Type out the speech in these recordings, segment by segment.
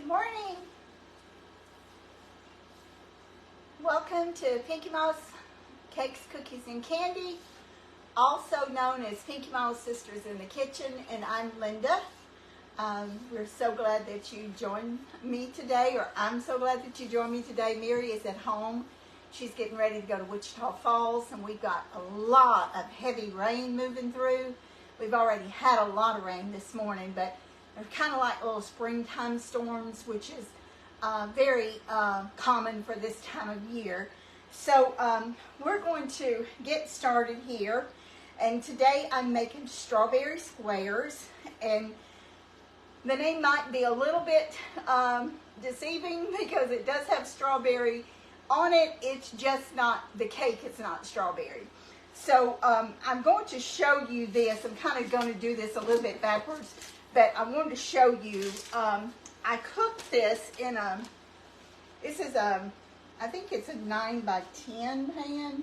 Good morning. Welcome to Pinky Mouse Cakes, Cookies, and Candy, also known as Pinky Mouse Sisters in the Kitchen, and I'm Linda. We're so glad that you joined me today, or I'm so glad that you joined me today. Mary is at home. She's getting ready to go to Wichita Falls, and we've got a lot of heavy rain moving through. We've already had a lot of rain this morning, but they're kind of like little springtime storms, which is very common for this time of year. So we're going to get started here. And today I'm making strawberry squares. And the name might be a little bit deceiving because it does have strawberry on it. It's just not, the cake is not strawberry. So I'm going to show you this. I'm kind of going to do this a little bit backwards. But I wanted to show you, I cooked this in a, this is a, I think it's a 9 by 10 pan.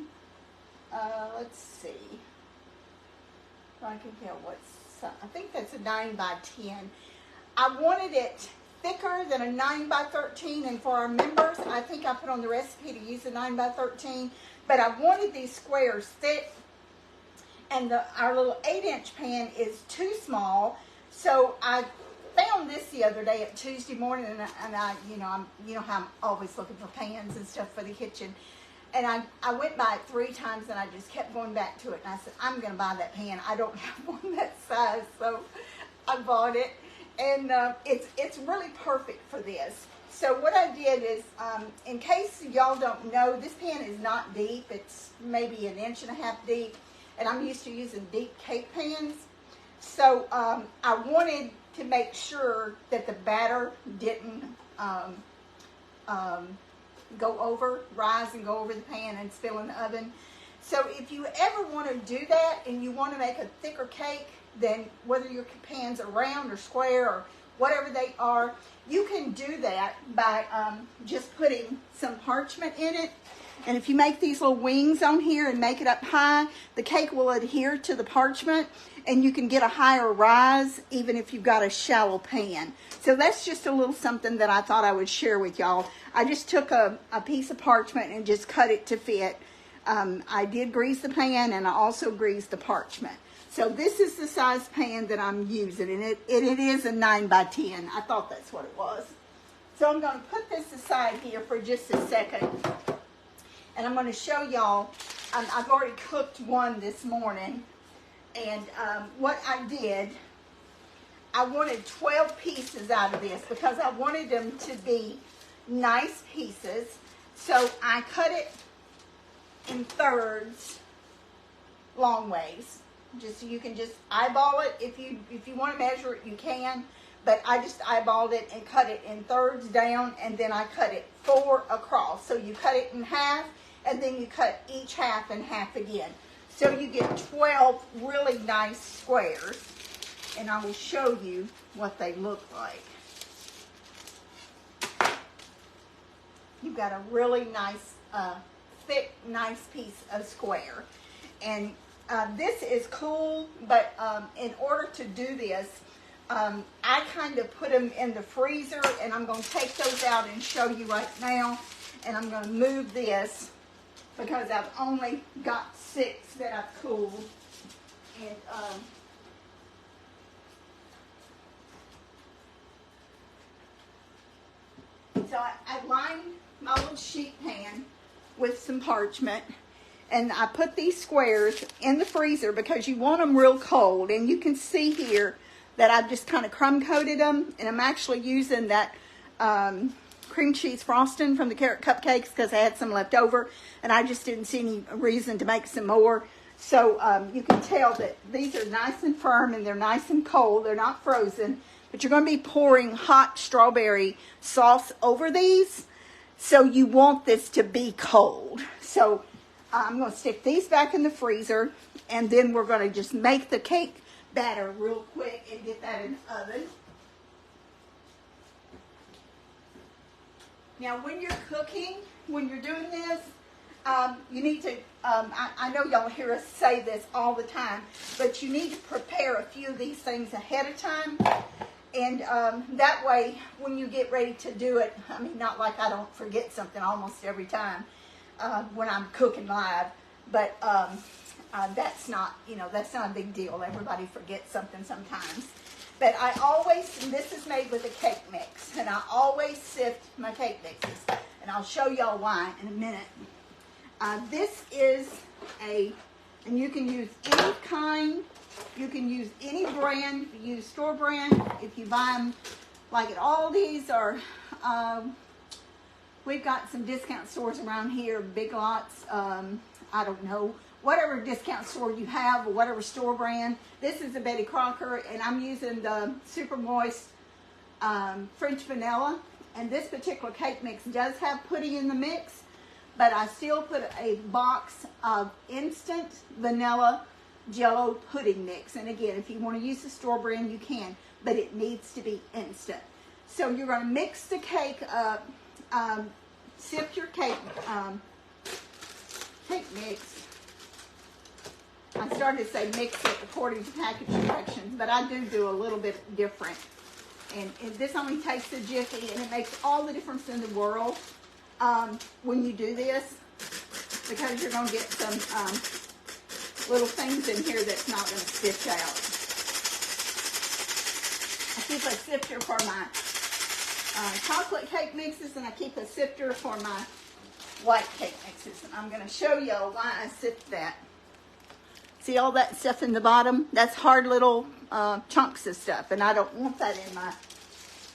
Let's see. If I can tell what's, I think that's a 9 by 10. I wanted it thicker than a 9 by 13, and for our members, I think I put on the recipe to use a 9 by 13, but I wanted these squares thick, and our little 8-inch pan is too small. So I found this the other day at Tuesday morning, and I you know how I'm always looking for pans and stuff for the kitchen. And I went by it 3 times, and I just kept going back to it. And I said, I'm going to buy that pan. I don't have one that size, so I bought it. And it's really perfect for this. So what I did is, in case y'all don't know, this pan is not deep. It's maybe 1.5 inches deep, and I'm used to using deep cake pans. So I wanted to make sure that the batter didn't rise and go over the pan and spill in the oven. So if you ever want to do that and you want to make a thicker cake, then whether your pans are round or square or whatever they are, you can do that by just putting some parchment in it. And if you make these little wings on here and make it up high, the cake will adhere to the parchment, and you can get a higher rise even if you've got a shallow pan. So that's just a little something that I thought I would share with y'all. I just took a piece of parchment and just cut it to fit. I did grease the pan, and I also greased the parchment. So this is the size pan that I'm using, and it is a 9 by 10. I thought that's what it was. So I'm going to put this aside here for just a second. And I'm going to show y'all, I've already cooked one this morning. And what I did, I wanted 12 pieces out of this because I wanted them to be nice pieces. So I cut it in thirds, long ways. Just so you can just eyeball it. If you want to measure it, you can. But I just eyeballed it and cut it in thirds down, and then I cut it 4 across. So you cut it in half, and then you cut each half in half again. So you get 12 really nice squares, and I will show you what they look like. You've got a really nice, thick, nice piece of square. And this is cool, but in order to do this, I kind of put them in the freezer, and I'm going to take those out and show you right now. And I'm going to move this because I've only got 6 that I've cooled. And so I lined my little sheet pan with some parchment, and I put these squares in the freezer because you want them real cold. And you can see here that I've just kind of crumb coated them, and I'm actually using that cream cheese frosting from the carrot cupcakes because I had some left over, and I just didn't see any reason to make some more. So you can tell that these are nice and firm, and they're nice and cold. They're not frozen, but you're going to be pouring hot strawberry sauce over these, so you want this to be cold. So I'm going to stick these back in the freezer, and then we're going to just make the cake batter real quick and get that in the oven. Now, when you're cooking, when you're doing this, you need to, I know y'all hear us say this all the time, but you need to prepare a few of these things ahead of time. And that way, when you get ready to do it, I mean, not like I don't forget something almost every time when I'm cooking live, but that's not, that's not a big deal. Everybody forgets something sometimes. But I always, and this is made with a cake mix, and I always sift my cake mixes. And I'll show y'all why in a minute. This is and you can use any kind, you can use any brand, you use store brand, if you buy them like at Aldi's or we've got some discount stores around here, Big Lots, I don't know, whatever discount store you have or whatever store brand. This is a Betty Crocker, and I'm using the Super Moist French Vanilla. And this particular cake mix does have pudding in the mix, but I still put a box of instant vanilla Jello pudding mix. And again, if you want to use the store brand, you can, but it needs to be instant. So you're going to mix the cake up, sift your cake mix. I started to say mix it according to package directions, but I do a little bit different. And this only takes a jiffy, and it makes all the difference in the world when you do this, because you're going to get some little things in here that's not going to stitch out. I keep a sifter for my chocolate cake mixes, and I keep a sifter for my white cake mixes. And I'm going to show you why I sift that. See all that stuff in the bottom? That's hard little chunks of stuff, and I don't want that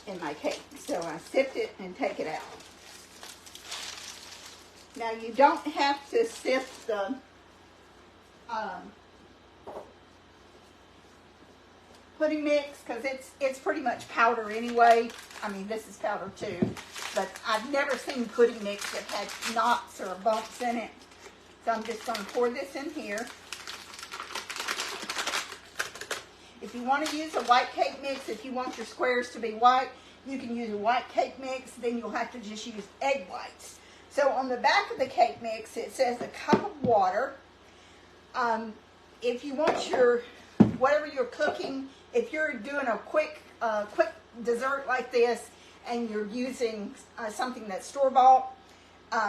in my cake. So I sift it and take it out. Now you don't have to sift the pudding mix, because it's pretty much powder anyway. I mean, this is powder too, but I've never seen pudding mix that had knots or bumps in it. So I'm just going to pour this in here. If you want to use a white cake mix, if you want your squares to be white, you can use a white cake mix. Then you'll have to just use egg whites. So on the back of the cake mix, it says a cup of water. If you want your, whatever you're cooking, if you're doing a quick dessert like this and you're using something that's store-bought,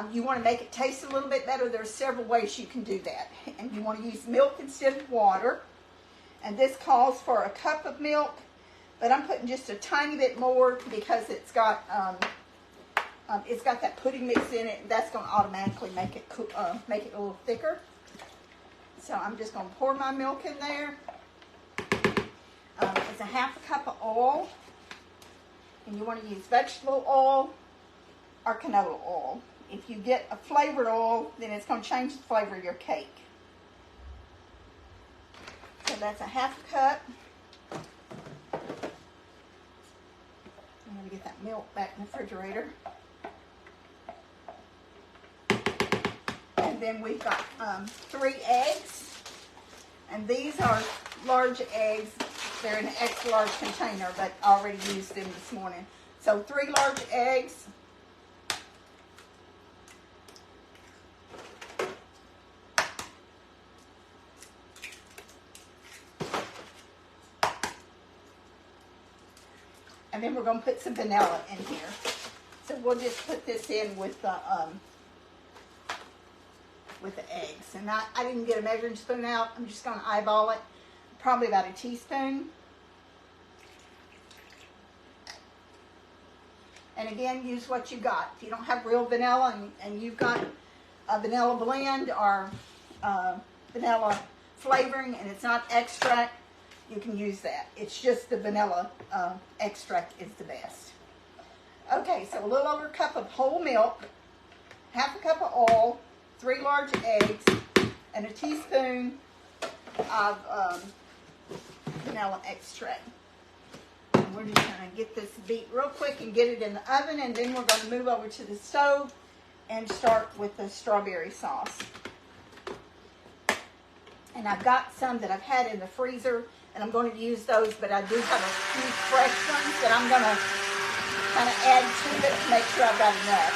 you want to make it taste a little bit better, there's several ways you can do that. And you want to use milk instead of water. And this calls for a cup of milk, but I'm putting just a tiny bit more because it's got that pudding mix in it, and that's going to automatically make it a little thicker. So I'm just going to pour my milk in there. It's a half a cup of oil, and you want to use vegetable oil or canola oil. If you get a flavored oil, then it's going to change the flavor of your cake. So that's a half a cup. I'm going to get that milk back in the refrigerator. And then we've got 3 eggs. And these are large eggs. They're in an extra large container, but I already used them this morning. So 3 large eggs. And then we're going to put some vanilla in here. So we'll just put this in with the eggs. And I didn't get a measuring spoon out. I'm just going to eyeball it. Probably about a teaspoon. And again, use what you got. If you don't have real vanilla and you've got a vanilla blend or vanilla flavoring and it's not extract, you can use that. It's just the vanilla extract is the best. Okay, so a little over a cup of whole milk, half a cup of oil, 3 large eggs, and a teaspoon of vanilla extract. And we're just going to get this beat real quick and get it in the oven, and then we're going to move over to the stove and start with the strawberry sauce. And I've got some that I've had in the freezer, and I'm going to use those, but I do have a few fresh ones that I'm going to kind of add to it to make sure I've got enough.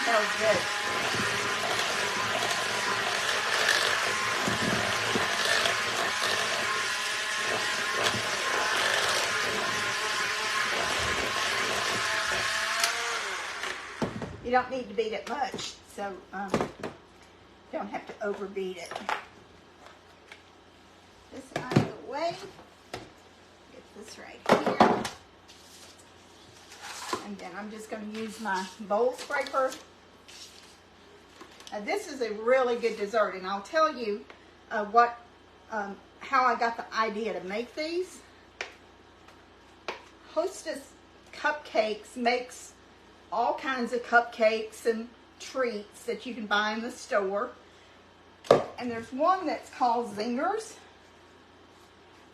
Smells good. You don't need to beat it much, so don't have to overbeat it. This out of the way. Get this right here. And then I'm just going to use my bowl scraper. Now this is a really good dessert, and I'll tell you how I got the idea to make these. Hostess Cupcakes makes all kinds of cupcakes and treats that you can buy in the store. And there's one that's called Zingers.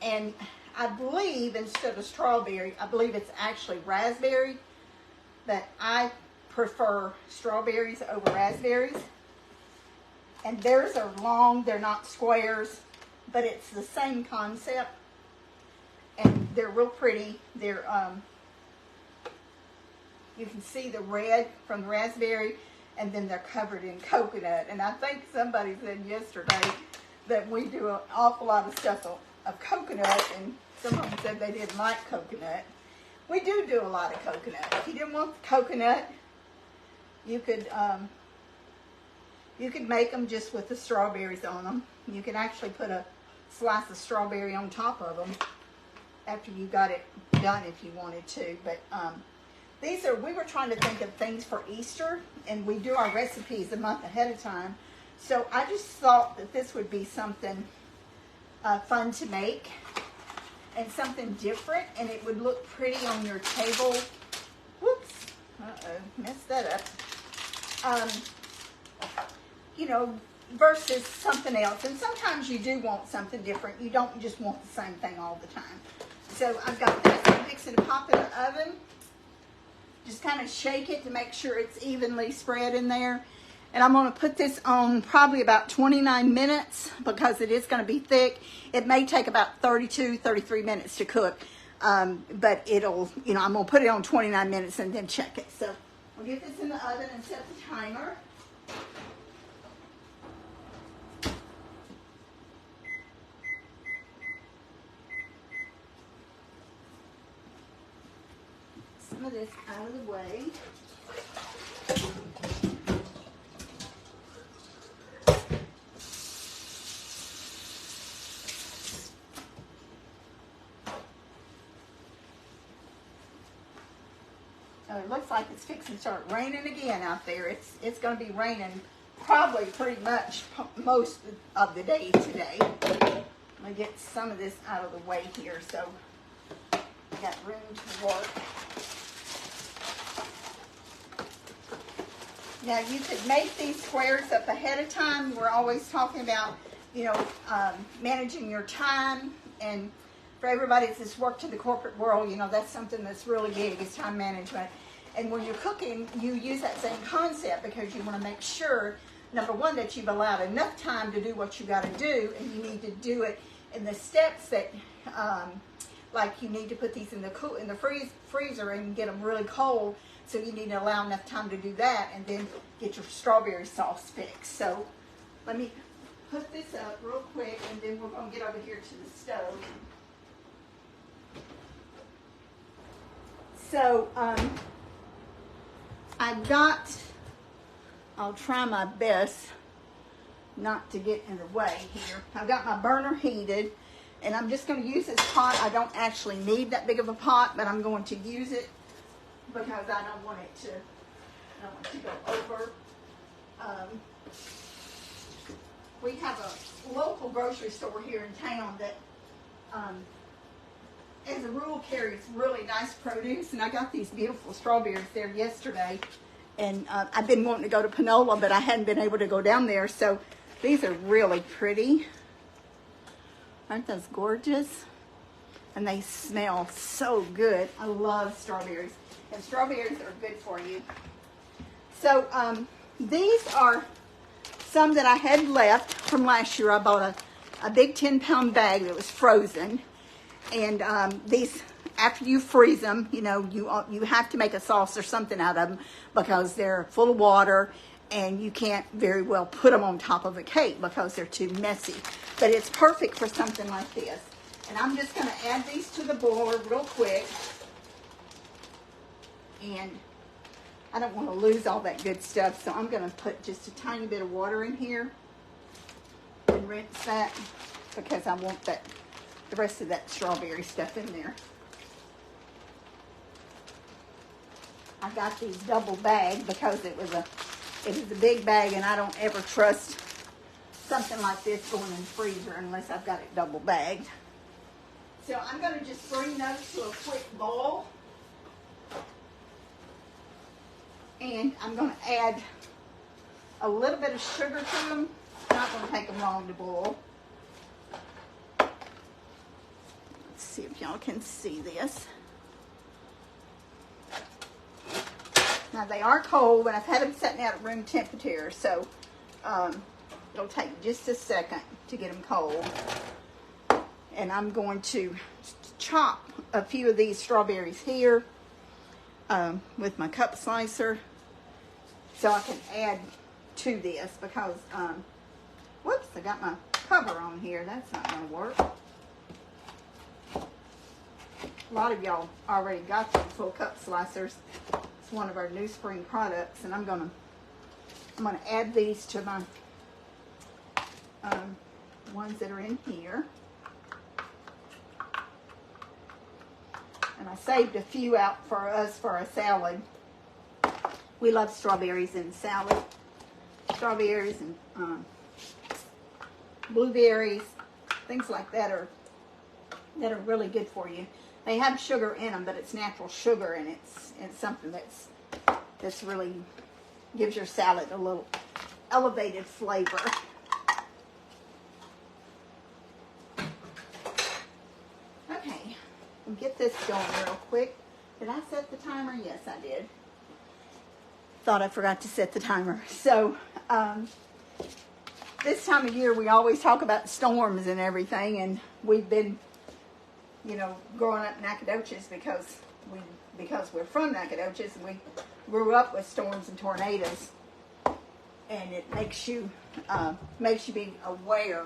And I believe instead of strawberry, I believe it's actually raspberry. But I prefer strawberries over raspberries. And theirs are long, they're not squares, but it's the same concept. And they're real pretty. They're, you can see the red from the raspberry, and then they're covered in coconut. And I think somebody said yesterday that we do an awful lot of stuff of coconut, and some of them said they didn't like coconut. We do a lot of coconut. If you didn't want the coconut, you could make them just with the strawberries on them. You can actually put a slice of strawberry on top of them after you got it done if you wanted to. But we were trying to think of things for Easter, and we do our recipes a month ahead of time. So I just thought that this would be something fun to make and something different, and it would look pretty on your table. Whoops, messed that up. You know, versus something else. And sometimes you do want something different. You don't just want the same thing all the time. So I've got this. I'm fixing to pop in the oven. Just kind of shake it to make sure it's evenly spread in there. And I'm going to put this on probably about 29 minutes because it is going to be thick. It may take about 32, 33 minutes to cook. But it'll, you know, I'm going to put it on 29 minutes and then check it. So I'll get this in the oven and set the timer. Some of this out of the way. It looks like it's fixing to start raining again out there. It's going to be raining probably pretty much most of the day today. I'm going to get some of this out of the way here so I got room to work. Now you could make these squares up ahead of time. We're always talking about, you know, managing your time, and for everybody that's worked in the corporate world, you know, that's something that's really big is time management. And when you're cooking, you use that same concept because you want to make sure, number one, that you've allowed enough time to do what you got to do, and you need to do it in the steps that, like you need to put these in the freezer and get them really cold. So you need to allow enough time to do that and then get your strawberry sauce fixed. So let me put this up real quick and then we're going to get over here to the stove. So I'll try my best not to get in the way here. I've got my burner heated and I'm just going to use this pot. I don't actually need that big of a pot, but I'm going to use it because I don't want it to go over. We have a local grocery store here in town that, as a rule, carries really nice produce, and I got these beautiful strawberries there yesterday. And I've been wanting to go to Panola, but I hadn't been able to go down there. So these are really pretty. Aren't those gorgeous? And they smell so good. I love strawberries. And strawberries are good for you. So these are some that I had left from last year. I bought a big 10-pound bag that was frozen. And these, after you freeze them, you know, you have to make a sauce or something out of them because they're full of water and you can't very well put them on top of a cake because they're too messy. But it's perfect for something like this. And I'm just going to add these to the boiler real quick. And I don't want to lose all that good stuff, so I'm going to put just a tiny bit of water in here and rinse that because I want the rest of that strawberry stuff in there. I got these double bagged because it was a big bag, and I don't ever trust something like this going in the freezer unless I've got it double bagged. So I'm going to just bring those to a quick boil. And I'm going to add a little bit of sugar to them. It's not going to take them long to boil. Let's see if y'all can see this. Now they are cold, but I've had them sitting out at room temperature, so it'll take just a second to get them cold. And I'm going to chop a few of these strawberries here with my cup slicer so I can add to this because, whoops, I got my cover on here. That's not going to work. A lot of y'all already got them full cup slicers. It's one of our new spring products, and I'm gonna add these to my ones that are in here. And I saved a few out for us for a salad. We love strawberries in salad. Strawberries and blueberries, things like that are really good for you. They have sugar in them, but it's natural sugar, and it's something that's really gives your salad a little elevated flavor. Okay, we'll get this going real quick. Did I set the timer? Yes, I did. Thought I forgot to set the timer. So, this time of year, we always talk about storms and everything, and we've been, you know, growing up in Nacogdoches because we're from Nacogdoches, and we grew up with storms and tornadoes, and it makes you be aware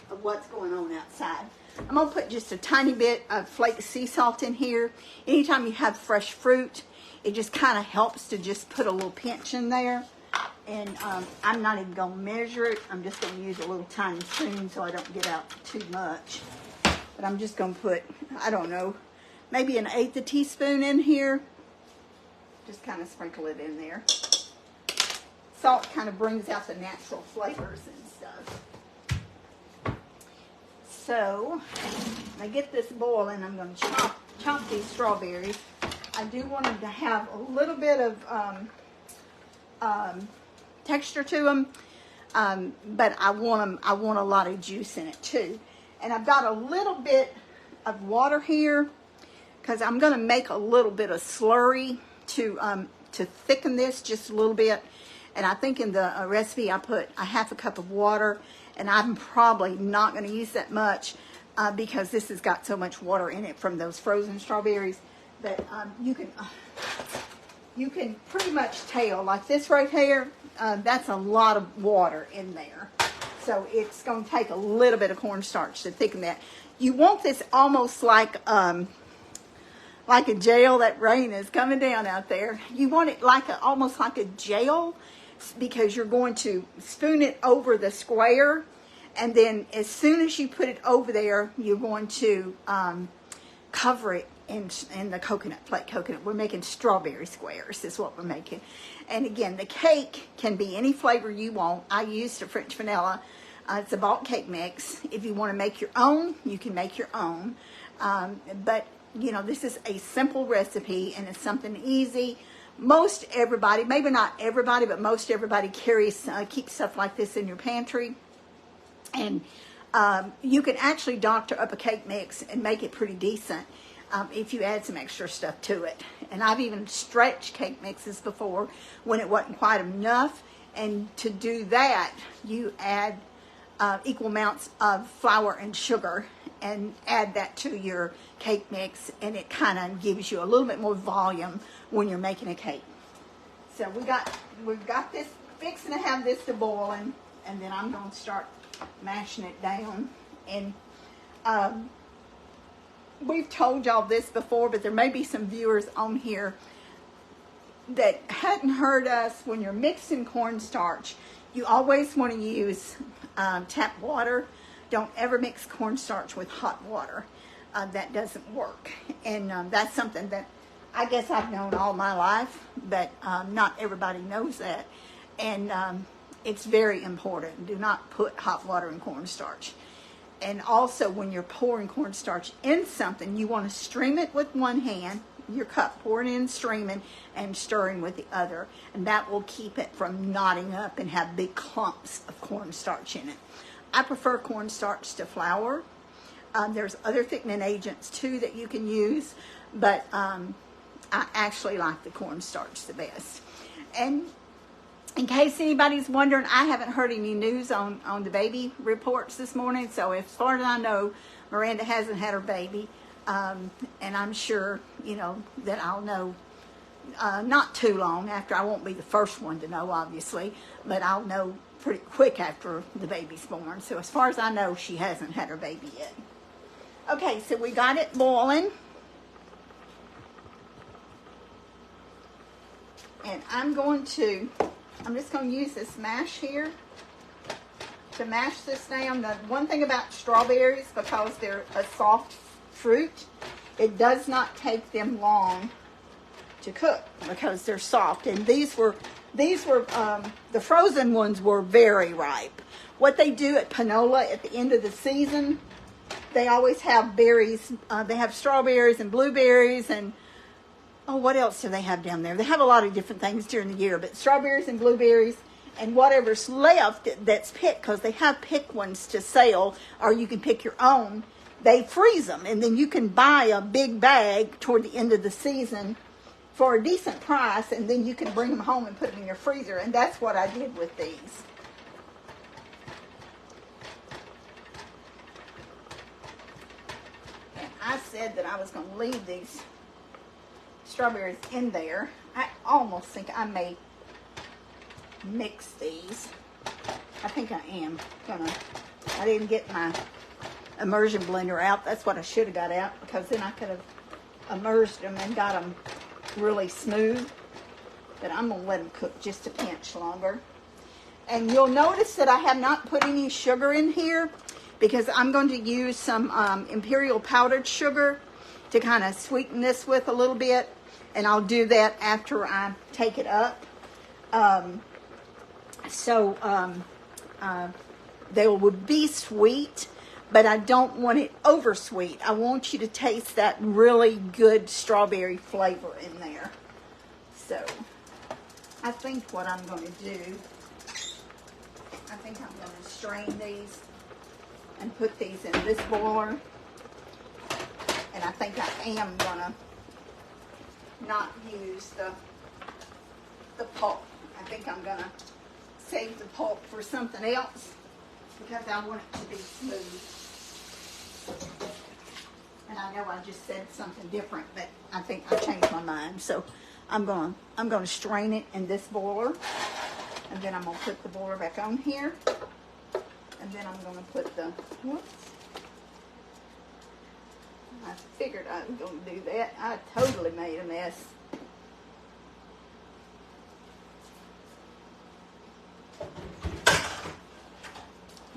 of what's going on outside. I'm gonna put just a tiny bit of flaked sea salt in here. Anytime you have fresh fruit, it just kind of helps to just put a little pinch in there. And I'm not even gonna measure it. I'm just gonna use a little tiny spoon so I don't get out too much. But I'm just gonna put, I don't know, maybe 1/8 teaspoon in here. Just kind of sprinkle it in there. Salt kind of brings out the natural flavors and stuff. So, when I get this boiling, I'm going to chop these strawberries. I do want them to have a little bit of texture to them, but I want a lot of juice in it too. And I've got a little bit of water here because I'm going to make a little bit of slurry to thicken this just a little bit. And I think in the recipe I put a 1/2 cup of water, and I'm probably not going to use that much because this has got so much water in it from those frozen strawberries. But you can pretty much tell, like this right here, that's a lot of water in there. So it's going to take a little bit of cornstarch to thicken that. You want this almost like a gel. That rain is coming down out there. You want it like almost like a gel, because you're going to spoon it over the square, and then as soon as you put it over there, you're going to cover it in the coconut, flake coconut. We're making strawberry squares is what we're making. And again, the cake can be any flavor you want. I used a French vanilla. It's a bulk cake mix. If you want to make your own, you can make your own. But, you know, this is a simple recipe, and it's something easy. Most everybody, maybe not everybody, but most everybody keeps stuff like this in your pantry. And you can actually doctor up a cake mix and make it pretty decent if you add some extra stuff to it. And I've even stretched cake mixes before when it wasn't quite enough. And to do that, you add equal amounts of flour and sugar and add that to your cake mix, and it kind of gives you a little bit more volume when you're making a cake. So we've got this fixing to have this to boil, and then I'm going to start mashing it down. And we've told y'all this before, but there may be some viewers on here that hadn't heard us, when you're mixing cornstarch, you always want to use tap water. Don't ever mix cornstarch with hot water. That doesn't work. And that's something that I guess I've known all my life, but not everybody knows that. And it's very important. Do not put hot water in cornstarch. And also, when you're pouring cornstarch in something, you want to stream it with one hand, your cup, pouring in, streaming, and stirring with the other. And that will keep it from knotting up and have big clumps of cornstarch in it. I prefer cornstarch to flour. There's other thickening agents too that you can use, but I actually like the cornstarch the best. And in case anybody's wondering, I haven't heard any news on the baby reports this morning. So as far as I know, Miranda hasn't had her baby. And I'm sure, that I'll know not too long after. I won't be the first one to know, obviously, but I'll know pretty quick after the baby's born. So as far as I know, she hasn't had her baby yet. Okay, so we got it boiling. And I'm just going to use this mash here to mash this down. The one thing about strawberries, because they're a soft fruit, it does not take them long to cook because they're soft. And these were the frozen ones were very ripe. What they do at Panola at the end of the season, they always have berries. They have strawberries and blueberries and what else do they have down there? They have a lot of different things during the year, but strawberries and blueberries and whatever's left that's picked, because they have picked ones to sell, or you can pick your own. They freeze them, and then you can buy a big bag toward the end of the season for a decent price, and then you can bring them home and put them in your freezer, and that's what I did with these. And I said that I was going to leave these strawberries in there. I almost think I may mix these. I think I am gonna. I didn't get my immersion blender out. That's what I should have got out, because then I could have immersed them and got them really smooth. But I'm gonna let them cook just a pinch longer. And you'll notice that I have not put any sugar in here, because I'm going to use some imperial powdered sugar to kind of sweeten this with a little bit. And I'll do that after I take it up. They would be sweet, but I don't want it over sweet. I want you to taste that really good strawberry flavor in there. So I think what I'm going to do, I think I'm going to strain these and put these in this boiler. And I think I am going to not use the pulp. I think I'm going to save the pulp for something else, because I want it to be smooth. And I know I just said something different, but I think I changed my mind. So I'm going to strain it in this boiler, and then I'm going to put the boiler back on here, and then I'm going to put the, whoops. I figured I was going to do that. I totally made a mess.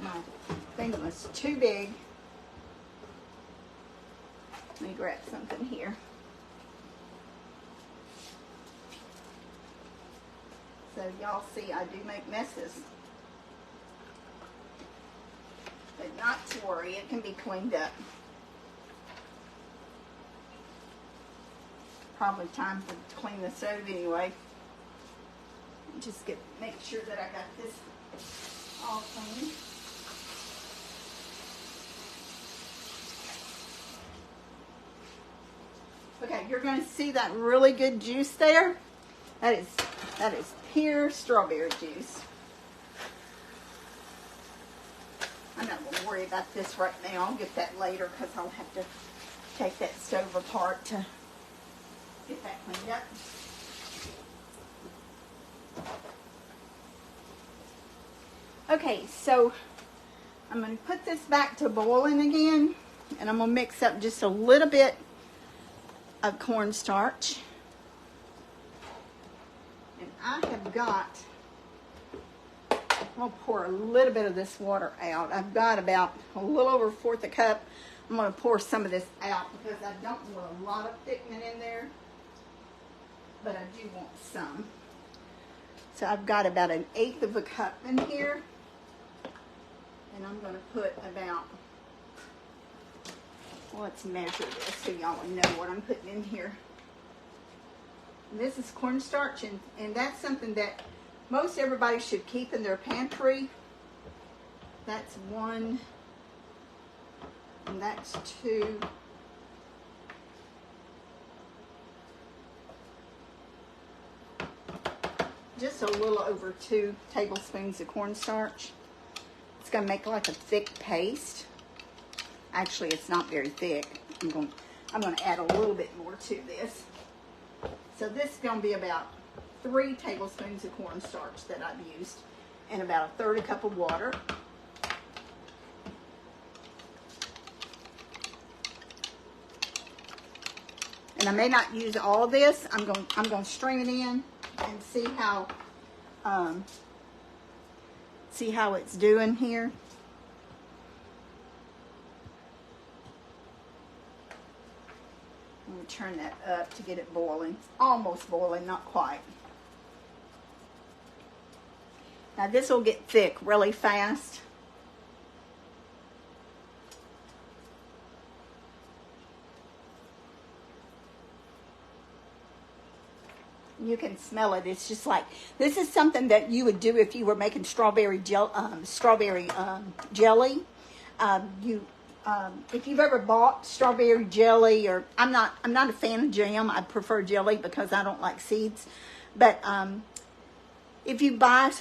My thing was too big. Let me grab something here. So y'all see I do make messes. But not to worry, it can be cleaned up. Probably time to clean the stove anyway. Just make sure that I got this all clean. Okay, you're going to see that really good juice there. That is pure strawberry juice. I'm not going to worry about this right now. I'll get that later, because I'll have to take that stove apart to get that cleaned up. Okay, so I'm going to put this back to boiling again, and I'm going to mix up just a little bit of cornstarch. And I have got, I'm going to pour a little bit of this water out. I've got about a little over a fourth a cup. I'm going to pour some of this out because I don't want a lot of thickening in there, but I do want some. So I've got about an eighth of a cup in here, and I'm going to put about, well, let's measure this so y'all know what I'm putting in here. And this is cornstarch, and that's something that most everybody should keep in their pantry. That's 1, and that's 2. Just a little over 2 tablespoons of cornstarch. It's going to make like a thick paste. Actually, it's not very thick. I'm going to add a little bit more to this. So this is going to be about 3 tablespoons of cornstarch that I've used, and about a 1/3 cup of water. And I may not use all of this. I'm going to strain it in and see how it's doing here. I'm going to turn that up to get it boiling. It's almost boiling, not quite. Now this will get thick really fast. You can smell it. It's just like, this is something that you would do if you were making strawberry jelly. If you've ever bought strawberry jelly, or I'm not a fan of jam. I prefer jelly because I don't like seeds. But if you buy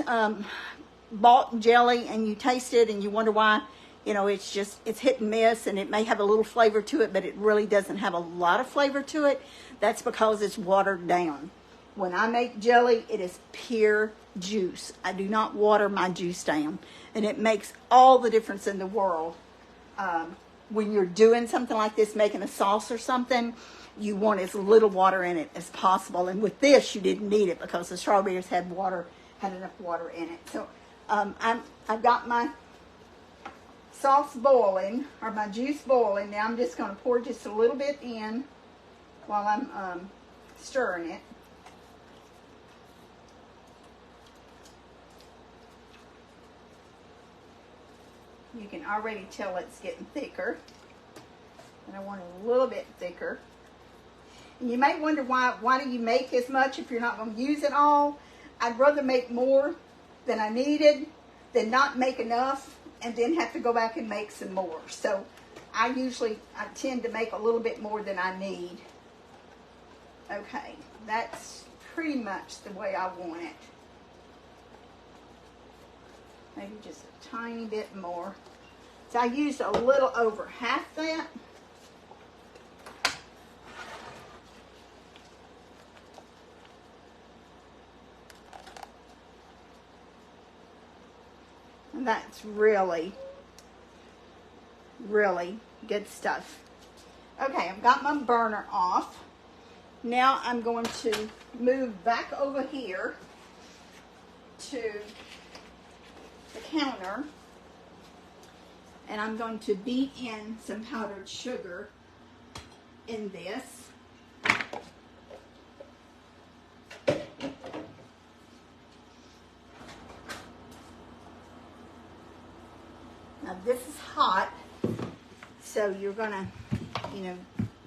bought jelly and you taste it and you wonder why, you know, it's hit and miss, and it may have a little flavor to it, but it really doesn't have a lot of flavor to it. That's because it's watered down. When I make jelly, it is pure juice. I do not water my juice down. And it makes all the difference in the world. When you're doing something like this, making a sauce or something, you want as little water in it as possible. And with this, you didn't need it because the strawberries had enough water in it. So I've got my sauce boiling, or my juice boiling. Now I'm just going to pour just a little bit in while I'm stirring it. You can already tell it's getting thicker, and I want it a little bit thicker. And you may wonder why do you make as much if you're not going to use it all? I'd rather make more than I needed than not make enough and then have to go back and make some more. So I tend to make a little bit more than I need. Okay, that's pretty much the way I want it. Maybe just a tiny bit more. So I used a little over half that. And that's really, really good stuff. Okay, I've got my burner off. Now I'm going to move back over here to the counter, and I'm going to beat in some powdered sugar in this. Now this is hot, so you're gonna,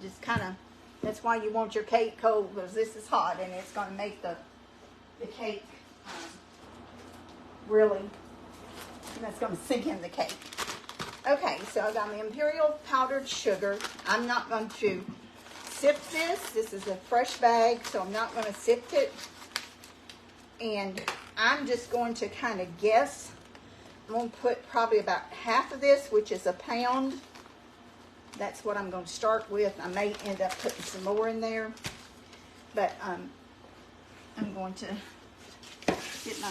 just kind of, that's why you want your cake cold, because this is hot and it's gonna make the cake really, that's going to sink in the cake. Okay, so I got my imperial powdered sugar. I'm not going to sift this. This is a fresh bag, so I'm not going to sift it. And I'm just going to kind of guess. I'm going to put probably about half of this, which is a pound. That's what I'm going to start with. I may end up putting some more in there. But I'm going to get my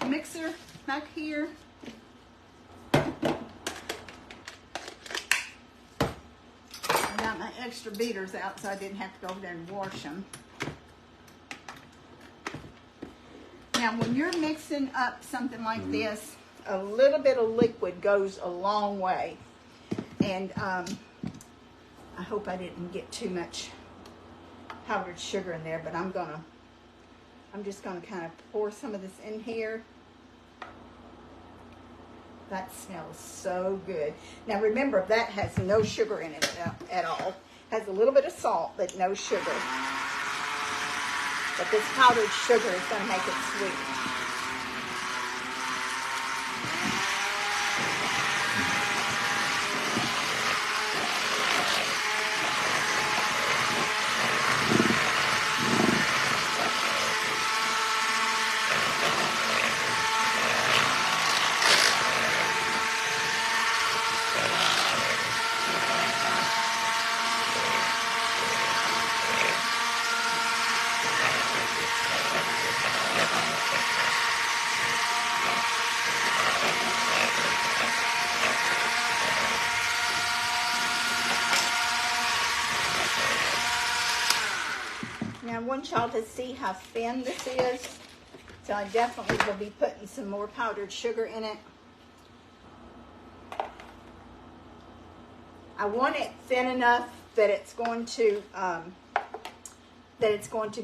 mixer back here. I got my extra beaters out so I didn't have to go over there and wash them. Now, when you're mixing up something like this, a little bit of liquid goes a long way. And I hope I didn't get too much powdered sugar in there, but I'm just gonna kind of pour some of this in here. That smells so good. Now remember, that has no sugar in it at all. Has a little bit of salt, but no sugar. But this powdered sugar is going to make it sweet. Now I want y'all to see how thin this is, so I definitely will be putting some more powdered sugar in it. I want it thin enough that it's going to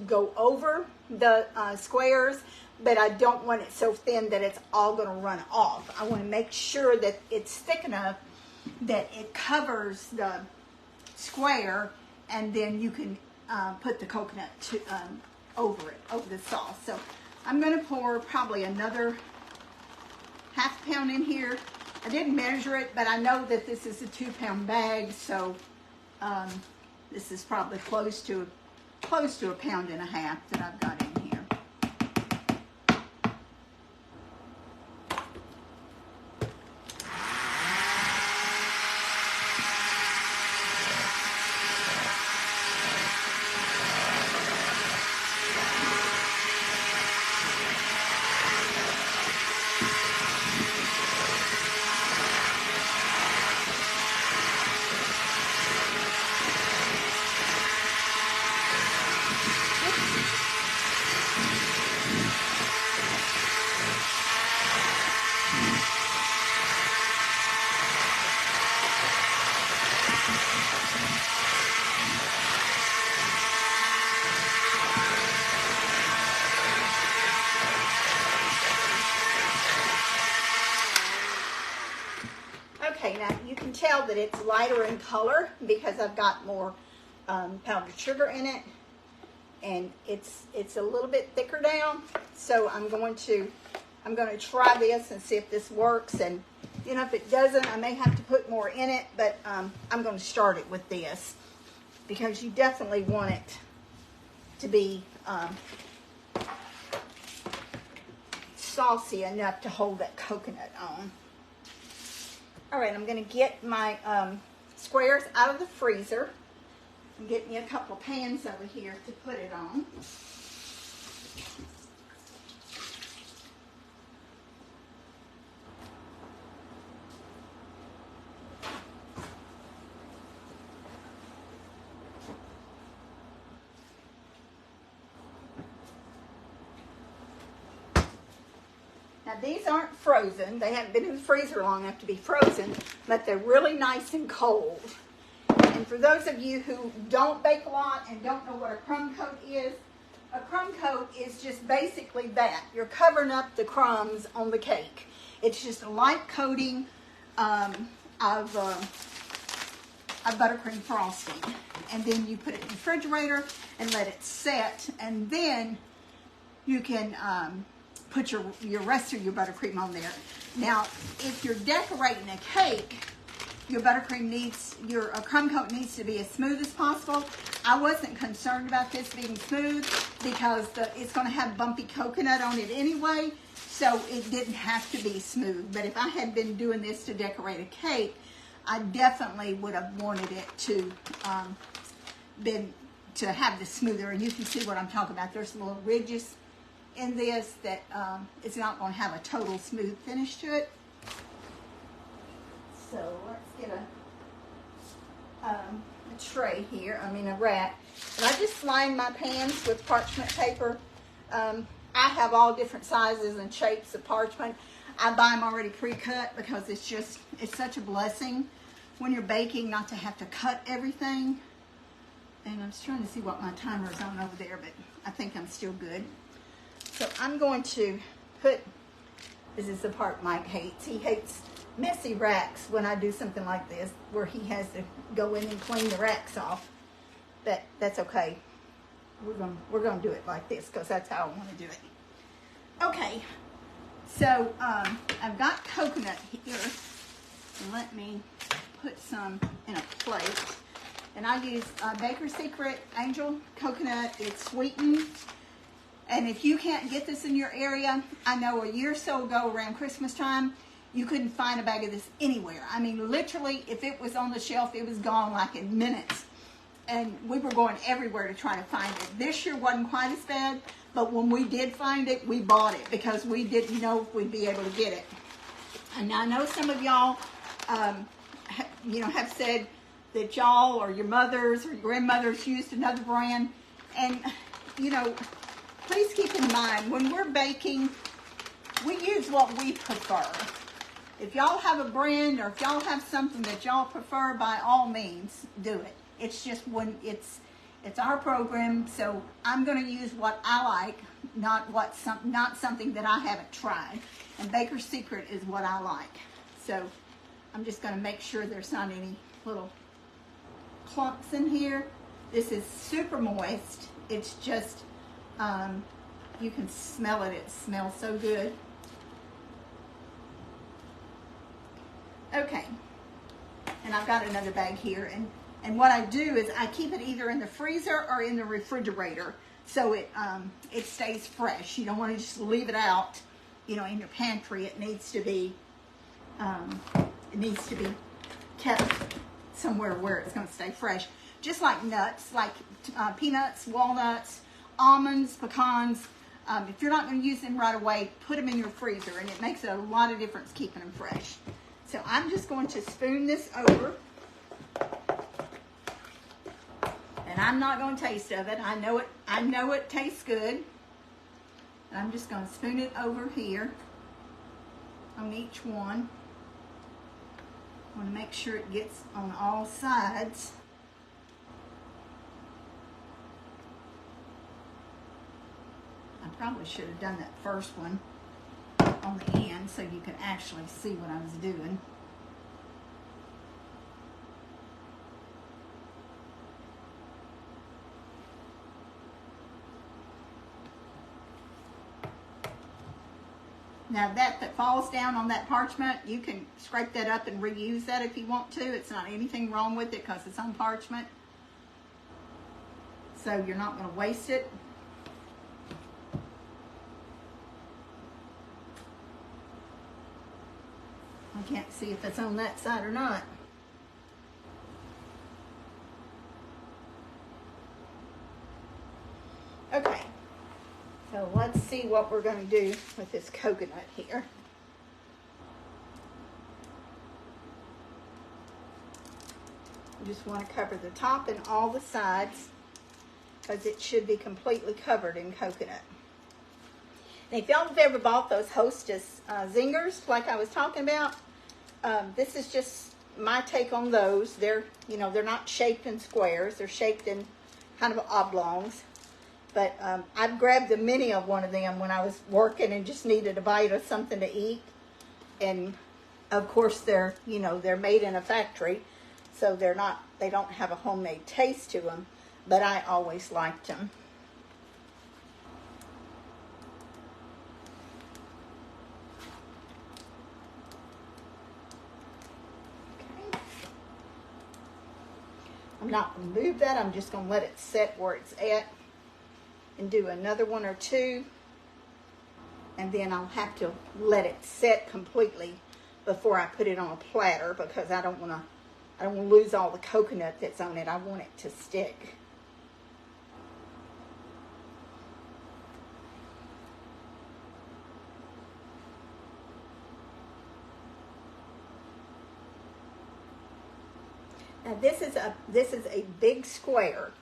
go over the squares, but I don't want it so thin that it's all going to run off. I want to make sure that it's thick enough that it covers the square, and then you can put the coconut over it, over the sauce. So I'm going to pour probably another half pound in here. I didn't measure it, but I know that this is a 2-pound bag, so this is probably close to 1.5 pounds that I've got in here. Okay, now you can tell that it's lighter in color because I've got more powdered sugar in it, and it's a little bit thicker down. So I'm going to try this and see if this works, and you know, if it doesn't, I may have to put more in it, but I'm going to start it with this because you definitely want it to be saucy enough to hold that coconut on. All right, I'm going to get my squares out of the freezer and get me a couple of pans over here to put it on. Now these aren't frozen. They haven't been in the freezer long enough to be frozen, but they're really nice and cold. And for those of you who don't bake a lot and don't know what a crumb coat is, a crumb coat is just basically that. You're covering up the crumbs on the cake. It's just a light coating of buttercream frosting. And then you put it in the refrigerator and let it set, and then you can put your rest of your buttercream on there. Now, if you're decorating a cake, your crumb coat needs to be as smooth as possible. I wasn't concerned about this being smooth because it's going to have bumpy coconut on it anyway, so it didn't have to be smooth. But if I had been doing this to decorate a cake, I definitely would have wanted it to have this smoother. And you can see what I'm talking about. There's some little ridges in this that it's not going to have a total smooth finish to it. So let's get a tray here, a rack. And I just line my pans with parchment paper. I have all different sizes and shapes of parchment. I buy them already pre-cut because it's such a blessing when you're baking not to have to cut everything. And I'm just trying to see what my timer is on over there, but I think I'm still good. So I'm going to put, this is the part Mike hates. He hates messy racks when I do something like this, where he has to go in and clean the racks off. But that's okay. We're gonna do it like this because that's how I want to do it. Okay, so I've got coconut here. Let me put some in a plate. And I use Baker's Secret Angel Coconut. It's sweetened. And if you can't get this in your area, I know a year or so ago around Christmas time, you couldn't find a bag of this anywhere. I mean, literally, if it was on the shelf, it was gone like in minutes. And we were going everywhere to try to find it. This year wasn't quite as bad, but when we did find it, we bought it because we didn't know if we'd be able to get it. And I know some of y'all, have said that y'all or your mothers or your grandmothers used another brand. And, please keep in mind, when we're baking, we use what we prefer. If y'all have a brand or if y'all have something that y'all prefer, by all means, do it. It's just when it's our program, so I'm going to use what I like, not something that I haven't tried. And Baker's Secret is what I like. So I'm just going to make sure there's not any little clumps in here. This is super moist. It's just, you can smell it. It smells so good. Okay. And I've got another bag here. And what I do is I keep it either in the freezer or in the refrigerator so it stays fresh. You don't want to just leave it out, in your pantry. It needs to be kept somewhere where it's going to stay fresh. Just like nuts, like peanuts, walnuts, almonds, pecans. If you're not going to use them right away, put them in your freezer, and it makes a lot of difference keeping them fresh. So I'm just going to spoon this over. And I'm not going to taste of it. I know it tastes good. And I'm just going to spoon it over here on each one. I want to make sure it gets on all sides. I probably should have done that first one on the end so you could actually see what I was doing. Now that falls down on that parchment, you can scrape that up and reuse that if you want to. It's not anything wrong with it because it's on parchment. So you're not going to waste it. I can't see if it's on that side or not. Okay. So let's see what we're going to do with this coconut here. You just want to cover the top and all the sides because it should be completely covered in coconut. And if y'all have ever bought those Hostess zingers like I was talking about, this is just my take on those. They're not shaped in squares. They're shaped in kind of oblongs. But I've grabbed a mini of one of them when I was working and just needed a bite of something to eat. And of course they're made in a factory, so they don't have a homemade taste to them, but I always liked them. Okay. I'm not going to move that. I'm just going to let it set where it's at. And do another one or two, and then I'll have to let it set completely before I put it on a platter because I don't want to lose all the coconut that's on it. I want it to stick. Now this is a big square.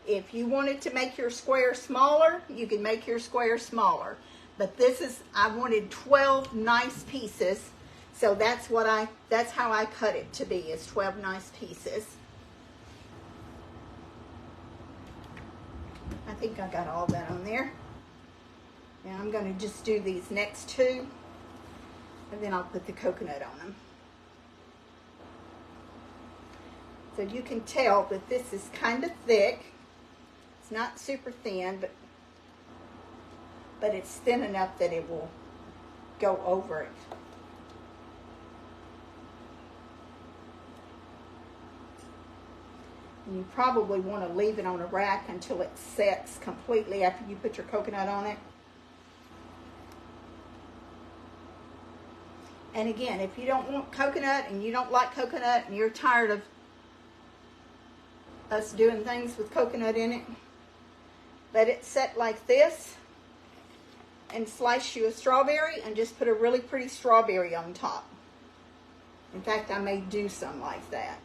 If you wanted to make your square smaller, you can make your square smaller. But this is, I wanted 12 nice pieces. So that's how I cut it to be, is 12 nice pieces. I think I got all that on there. Now I'm going to just do these next two, and then I'll put the coconut on them. So you can tell that this is kind of thick. It's not super thin, but it's thin enough that it will go over it. And you probably want to leave it on a rack until it sets completely after you put your coconut on it. And again, if you don't want coconut and you don't like coconut and you're tired of us doing things with coconut in it, let it set like this and slice you a strawberry and just put a really pretty strawberry on top. In fact, I may do some like that.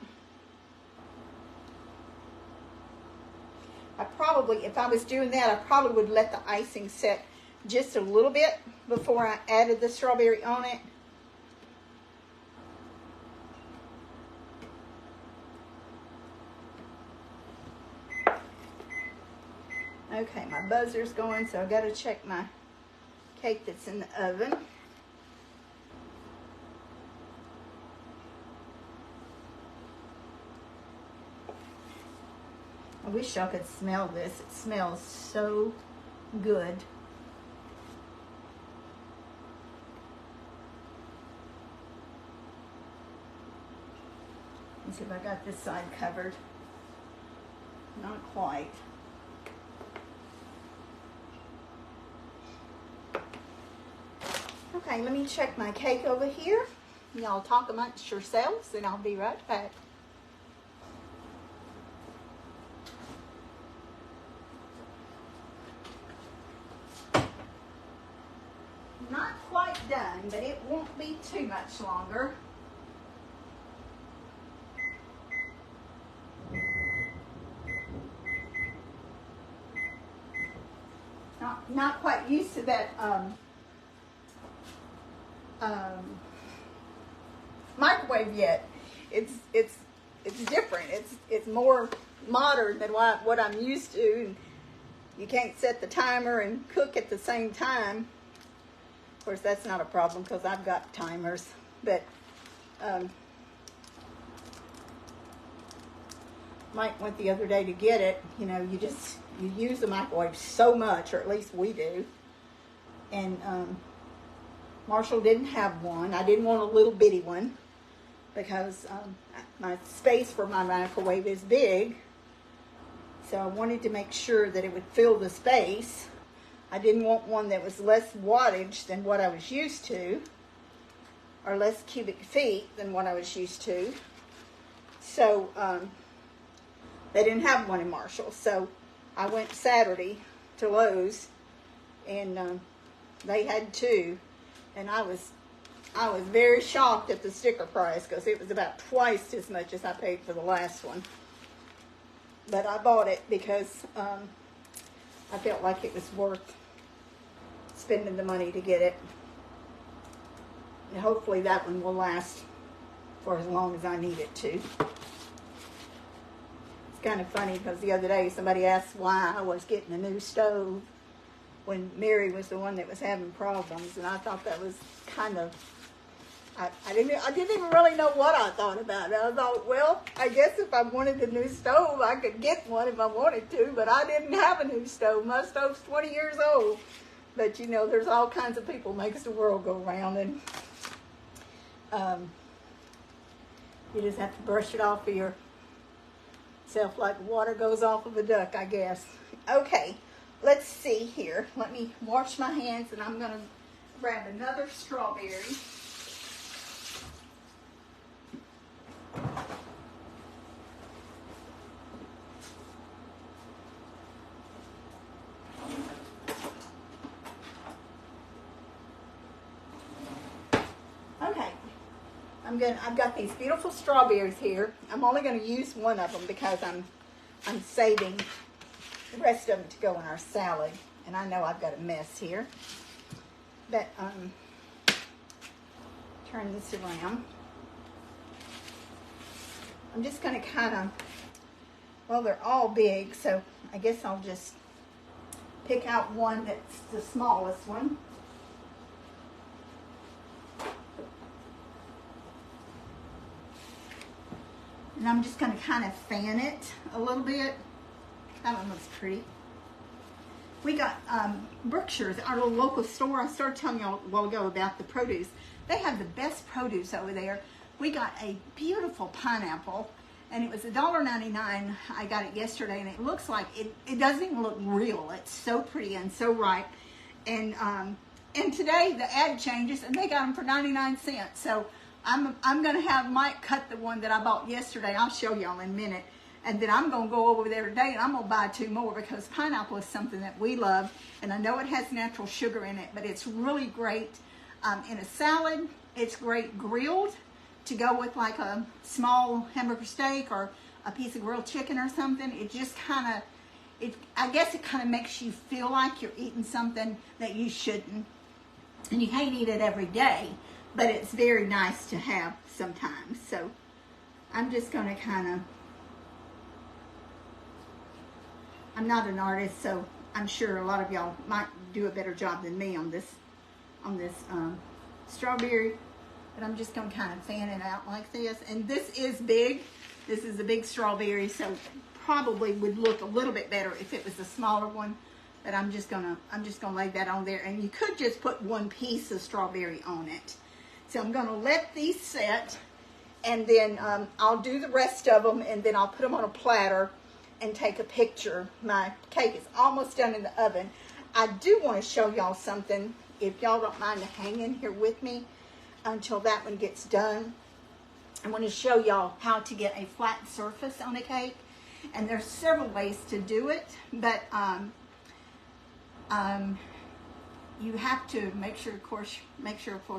If I was doing that, I probably would let the icing set just a little bit before I added the strawberry on it. Okay, my buzzer's going, so I've got to check my cake that's in the oven. I wish y'all could smell this. It smells so good. Let's see if I got this side covered. Not quite. Okay, let me check my cake over here. Y'all talk amongst yourselves, and I'll be right back. Not quite done, but it won't be too much longer. Not quite used to that microwave yet. It's different. It's more modern than what I'm used to. And you can't set the timer and cook at the same time. Of course, that's not a problem because I've got timers. But Mike went the other day to get it. You know, you use the microwave so much, or at least we do. And Marshall didn't have one. I didn't want a little bitty one because my space for my microwave is big. So I wanted to make sure that it would fill the space. I didn't want one that was less wattage than what I was used to, or less cubic feet than what I was used to. So they didn't have one in Marshall. So I went Saturday to Lowe's, and they had two, and I was very shocked at the sticker price because it was about twice as much as I paid for the last one. But I bought it because I felt like it was worth spending the money to get it. And hopefully that one will last for as long as I need it to. It's kind of funny because the other day somebody asked why I was getting a new stove when Mary was the one that was having problems, and I thought that was kind of, I didn't even really know what I thought about it. I thought, well, I guess if I wanted a new stove, I could get one if I wanted to, but I didn't have a new stove. My stove's 20 years old. But, you know, there's all kinds of people makes the world go round, and you just have to brush it off of yourself like water goes off of a duck, I guess. Okay, let's see here. Let me wash my hands, and I'm going to grab another strawberry. I've got these beautiful strawberries here. I'm only going to use one of them because I'm saving the rest of them to go in our salad. And I know I've got a mess here. But, turn this around. I'm just going to kind of, well, they're all big, so I guess I'll just pick out one that's the smallest one. And I'm just going to kind of fan it a little bit. That one looks pretty. We got Berkshire's, our little local store. I started telling you a while ago about the produce. They have the best produce over there. We got a beautiful pineapple, and it was $1.99. I got it yesterday, and it looks like, it doesn't even look real. It's so pretty and so ripe. And today the ad changes, and they got them for 99 cents. So I'm going to have Mike cut the one that I bought yesterday. I'll show y'all in a minute. And then I'm going to go over there today, and I'm going to buy 2 more, because pineapple is something that we love. And I know it has natural sugar in it, but it's really great in a salad. It's great grilled to go with like a small hamburger steak or a piece of grilled chicken or something. It just kind of, I guess it kind of makes you feel like you're eating something that you shouldn't. And you can't eat it every day, but it's very nice to have sometimes. So I'm just going to kind of, I'm not an artist, so I'm sure a lot of y'all might do a better job than me on this strawberry. But I'm just going to kind of fan it out like this. And this is big. This is a big strawberry, so probably would look a little bit better if it was a smaller one. But I'm just gonna lay that on there. And you could just put 1 piece of strawberry on it. So I'm gonna let these set, and then I'll do the rest of them, and then I'll put them on a platter and take a picture. My cake is almost done in the oven. I do want to show y'all something, if y'all don't mind hanging here with me until that one gets done. I want to show y'all how to get a flat surface on a cake, and there's several ways to do it, but you have to make sure, of course,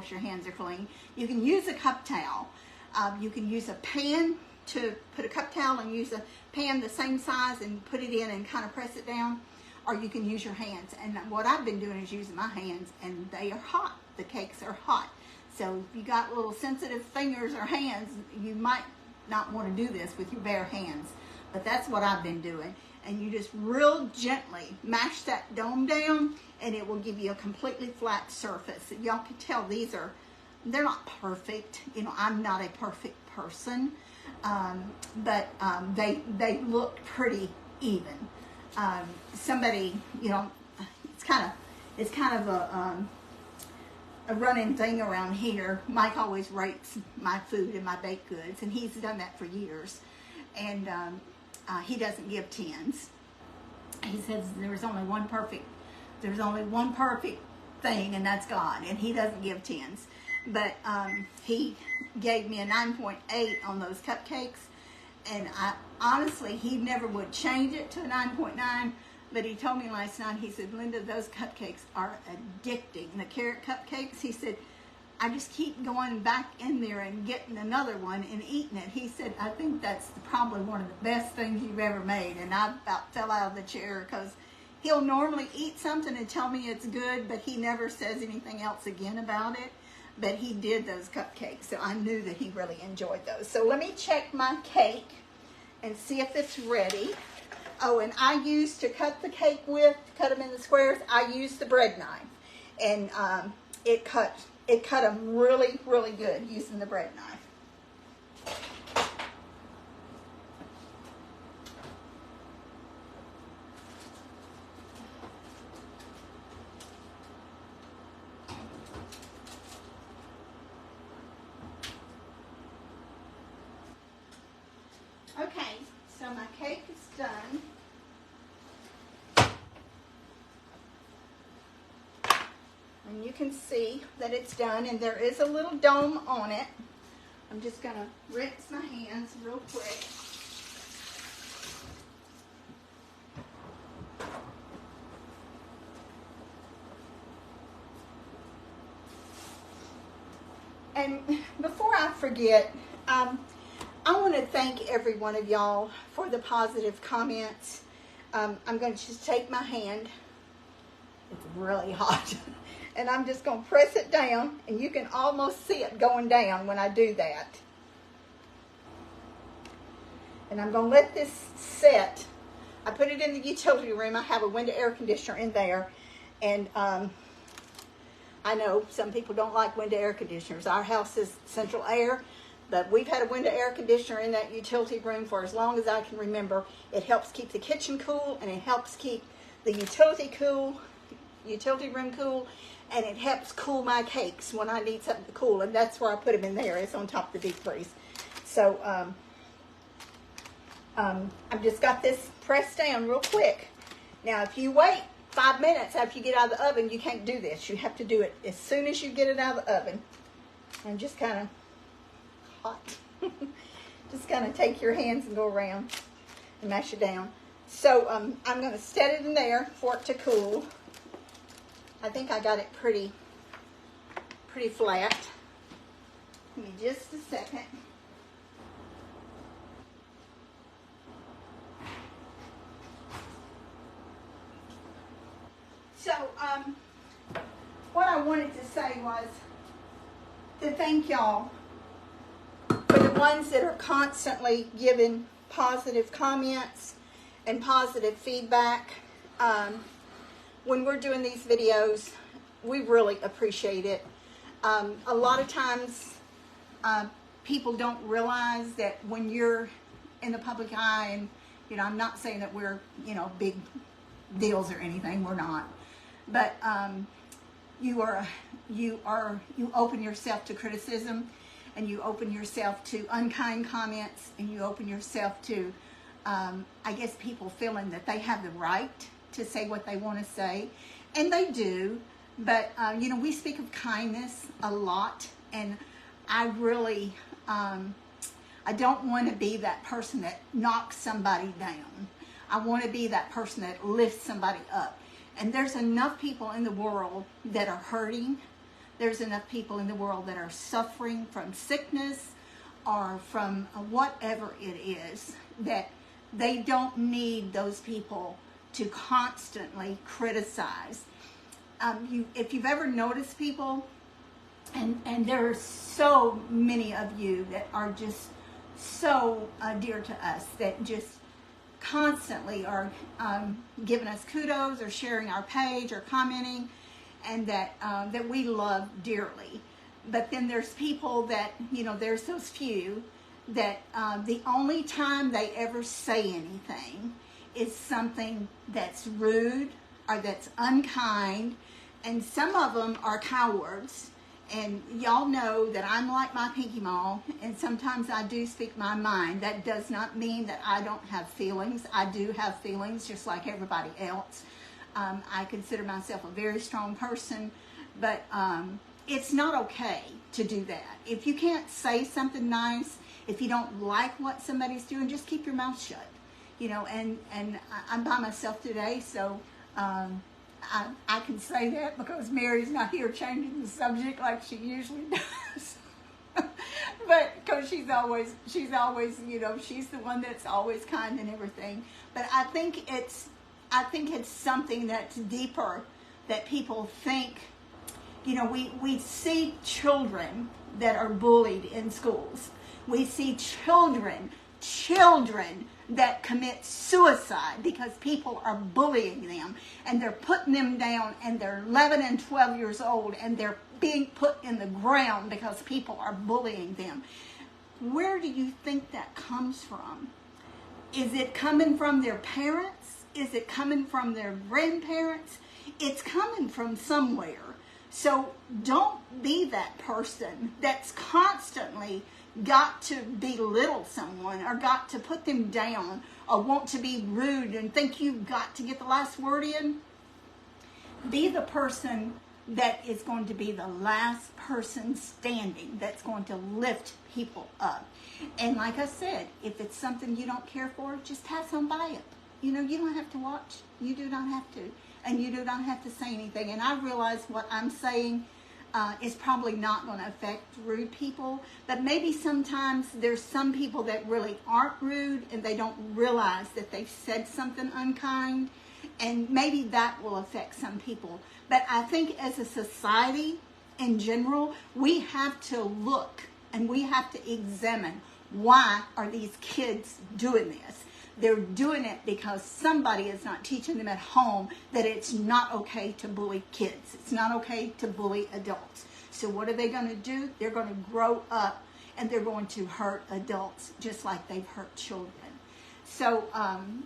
your hands are clean. You can use a cup towel. You can use a pan to put a cup towel and use a pan the same size and put it in and kind of press it down, or you can use your hands. And what I've been doing is using my hands, and they are hot. The cakes are hot. So if you got little sensitive fingers or hands, you might not want to do this with your bare hands. But that's what I've been doing. And you just real gently mash that dome down, and it will give you a completely flat surface. Y'all can tell they're not perfect. You know, I'm not a perfect person. But they look pretty even. Somebody, you know, it's kind of a running thing around here. Mike always rates my food and my baked goods, and he's done that for years. And he doesn't give 10s. He says there's only one perfect thing, and that's God. And he doesn't give 10s. But he gave me a 9.8 on those cupcakes, and honestly, he never would change it to a 9.9, but he told me last night, he said, Linda, those cupcakes are addicting. The carrot cupcakes, he said, I just keep going back in there and getting another one and eating it. He said, I think that's probably one of the best things you've ever made. And I about fell out of the chair, because he'll normally eat something and tell me it's good, but he never says anything else again about it. But he did those cupcakes, so I knew that he really enjoyed those. So let me check my cake and see if it's ready. Oh, and I used to cut the cake with, cut them in the squares, I used the bread knife. And it cut them really, really good using the bread knife. Okay, so my cake is done. And you can see that it's done, and there is a little dome on it. I'm just going to rinse my hands real quick. And before I forget, I want to thank every one of y'all for the positive comments. I'm going to just take my hand. It's really hot. And I'm just going to press it down, and you can almost see it going down when I do that. And I'm going to let this set. I put it in the utility room. I have a window air conditioner in there. And I know some people don't like window air conditioners. Our house is central air, but we've had a window air conditioner in that utility room for as long as I can remember. It helps keep the kitchen cool, and it helps keep the utility room cool, and it helps cool my cakes when I need something to cool, and that's where I put them in there. It's on top of the deep freeze. So I've just got this pressed down real quick. Now, if you wait 5 minutes after you get out of the oven, you can't do this. You have to do it as soon as you get it out of the oven. And just kind of hot. Just kind of take your hands and go around and mash it down. So I'm going to set it in there for it to cool. I think I got it pretty flat. Give me just a second. So, what I wanted to say was to thank y'all for the ones that are constantly giving positive comments and positive feedback. When we're doing these videos, we really appreciate it. A lot of times, people don't realize that when you're in the public eye, and, you know, I'm not saying that we're, you know, big deals or anything, we're not. But you open yourself to criticism, and you open yourself to unkind comments, and you open yourself to, I guess, people feeling that they have the right to say what they want to say, and they do. But you know, we speak of kindness a lot, and I really, I don't want to be that person that knocks somebody down. I want to be that person that lifts somebody up. And there's enough people in the world that are hurting. There's enough people in the world that are suffering from sickness or from whatever it is, that they don't need those people to constantly criticize. If you've ever noticed people, and there are so many of you that are just so dear to us, that just constantly are giving us kudos or sharing our page or commenting, and that we love dearly. But then there's people that, you know, there's those few that the only time they ever say anything is something that's rude or that's unkind, and some of them are cowards. And y'all know that I'm like my Pinky Mall, and sometimes I do speak my mind. That does not mean that I don't have feelings. I do have feelings just like everybody else. I consider myself a very strong person, but it's not okay to do that. If you can't say something nice, if you don't like what somebody's doing, just keep your mouth shut. You know, and I'm by myself today, so I can say that because Mary's not here changing the subject like she usually does. But because she's always, you know, she's the one that's always kind and everything. But I think it's something that's deeper, that people think. You know, we see children that are bullied in schools. We see children that commit suicide because people are bullying them, and they're putting them down, and they're 11 and 12 years old, and they're being put in the ground because people are bullying them. Where do you think that comes from? Is it coming from their parents? Is it coming from their grandparents? It's coming from somewhere. So don't be that person that's constantly got to belittle someone or got to put them down or want to be rude and think you've got to get the last word in. Be the person that is going to be the last person standing, that's going to lift people up. And like I said, if it's something you don't care for, just pass on by it. You know, you don't have to watch. You do not have to. And you do not have to say anything. And I realize what I'm saying is probably not going to affect rude people. But maybe sometimes there's some people that really aren't rude and they don't realize that they've said something unkind. And maybe that will affect some people. But I think as a society in general, we have to look and we have to examine, why are these kids doing this? They're doing it because somebody is not teaching them at home that it's not okay to bully kids. It's not okay to bully adults. So what are they going to do? They're going to grow up and they're going to hurt adults just like they've hurt children. So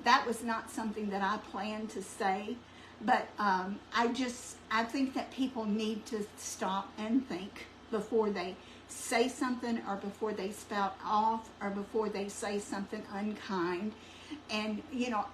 that was not something that I planned to say, but I think that people need to stop and think before they say something, or before they spout off, or before they say something unkind. And you know,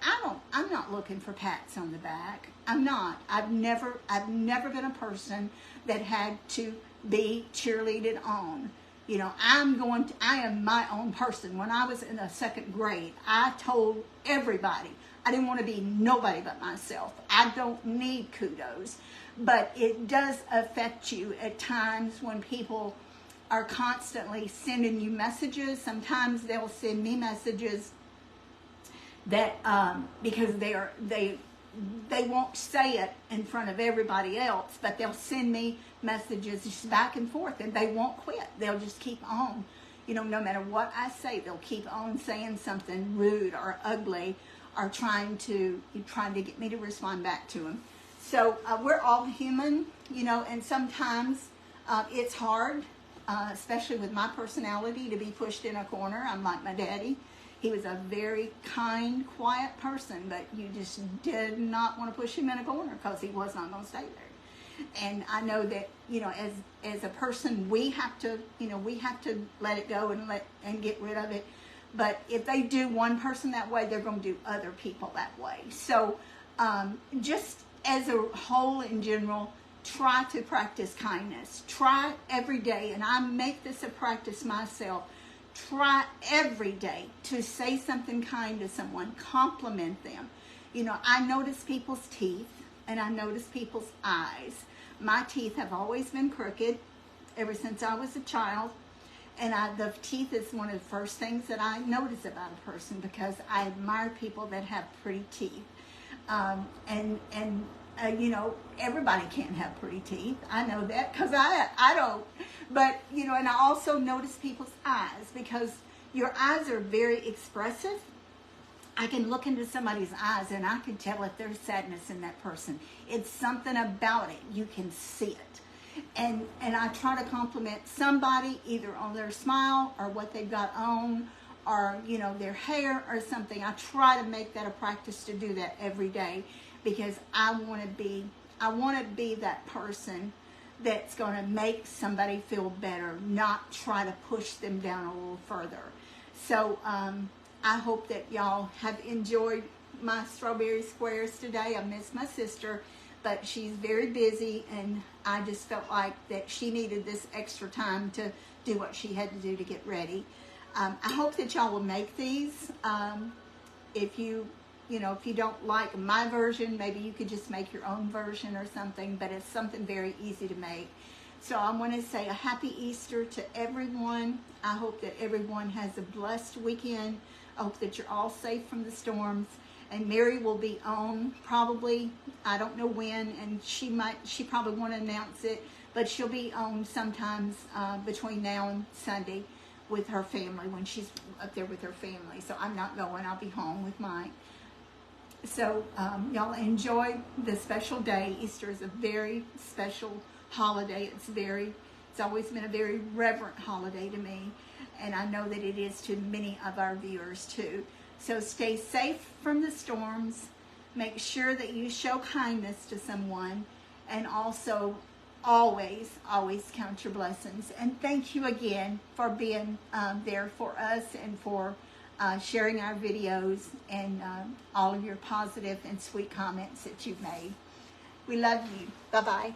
I'm not looking for pats on the back. I'm not. I've never been a person that had to be cheerleaded on. You know, I am my own person. When I was in the second grade, I told everybody I didn't want to be nobody but myself. I don't need kudos. But it does affect you at times when people are constantly sending you messages. Sometimes they'll send me messages that because they won't say it in front of everybody else, but they'll send me messages just back and forth, and they won't quit. They'll just keep on. You know, no matter what I say, they'll keep on saying something rude or ugly, or trying to get me to respond back to them. So we're all human, you know, and sometimes it's hard, especially with my personality, to be pushed in a corner. I'm like my daddy. He was a very kind, quiet person, but you just did not want to push him in a corner because he was not going to stay there. And I know that, you know, as a person, we have to let it go and get rid of it. But if they do one person that way, they're going to do other people that way. So just as a whole in general, try to practice kindness. Try every day, and I make this a practice myself. Try every day to say something kind to someone. Compliment them. You know, I notice people's teeth and I notice people's eyes. My teeth have always been crooked ever since I was a child. And the teeth is one of the first things that I notice about a person, because I admire people that have pretty teeth. You know, everybody can't have pretty teeth. I know that because I don't. But, you know, and I also notice people's eyes, because your eyes are very expressive. I can look into somebody's eyes and I can tell if there's sadness in that person. It's something about it. You can see it. And I try to compliment somebody either on their smile or what they've got on, or, you know, their hair or something. I try to make that a practice to do that every day, because I want to be that person that's going to make somebody feel better, not try to push them down a little further. So I hope that y'all have enjoyed my strawberry squares today. I miss my sister, but she's very busy, and I just felt like that she needed this extra time to do what she had to do to get ready. I hope that y'all will make these. If you don't like my version, maybe you could just make your own version or something, but it's something very easy to make. So I want to say a happy Easter to everyone. I hope that everyone has a blessed weekend. I hope that you're all safe from the storms. And Mary will be on probably, I don't know when, and she probably won't announce it, but she'll be on sometimes between now and Sunday with her family, when she's up there with her family. So I'm not going, I'll be home with mine. So y'all enjoy the special day. Easter is a very special holiday. It's always been a very reverent holiday to me, and I know that it is to many of our viewers too. So stay safe from the storms. Make sure that you show kindness to someone, and also always count your blessings. And thank you again for being there for us, and for sharing our videos, and all of your positive and sweet comments that you've made. We love you. Bye-bye.